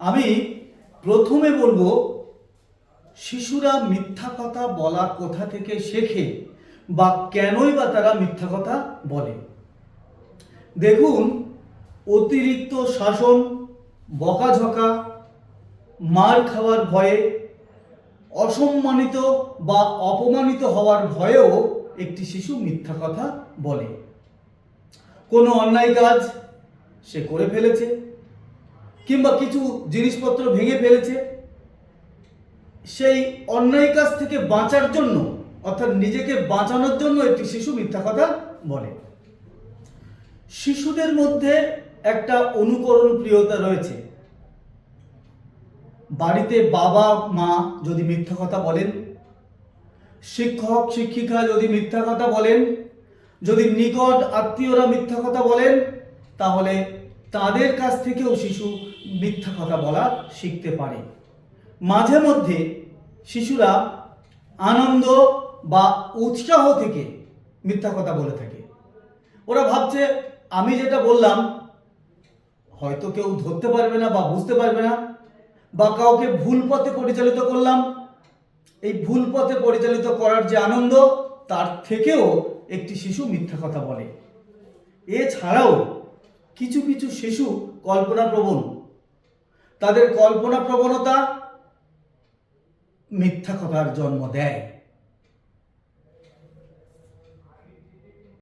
আমি প্রথমে বলবো, শিশুরা মিথ্যা কথা বলা কোথা থেকে শেখে বা কেনই বা তারা মিথ্যা কথা বলে। দেখুন, অতিরিক্ত শাসন, বকাঝকা, মার খাওয়ার ভয়ে, অসম্মানিত বা অপমানিত হওয়ার ভয়েও একটি শিশু মিথ্যা কথা বলে। কোনো অন্যায় কাজ সে করে ফেলেছে কিংবা কিছু জিনিসপত্র ভেঙে ফেলেছে, সেই অন্যায় কাজ থেকে বাঁচার জন্য অর্থাৎ নিজেকে বাঁচানোর জন্য একটি শিশু মিথ্যা কথা বলে। শিশুদের মধ্যে একটা অনুকরণ প্রিয়তা রয়েছে। বাড়িতে বাবা মা যদি মিথ্যা কথা বলেন, শিক্ষক শিক্ষিকা যদি মিথ্যা কথা বলেন, যদি নিকট আত্মীয়রা মিথ্যা কথা বলেন, তাহলে তাদের কাছ থেকেও শিশু মিথ্যা কথা বলা শিখতে পারে। মাঝে মধ্যে শিশুরা আনন্দ বা উৎসাহ থেকে মিথ্যা কথা বলে থাকে। ওরা ভাবছে আমি যেটা বললাম হয়তো কেউ ধরতে পারবে না বা বুঝতে পারবে না, বা কাউকে ভুল পথে পরিচালিত করলাম। এই ভুল পথে পরিচালিত করার যে আনন্দ, তার থেকেও একটি শিশু মিথ্যা কথা বলে। এছাড়াও কিছু কিছু শিশু কল্পনাপ্রবণ। তাদের কল্পনা প্রবণতা মিথ্যা কথার জন্ম দেয়।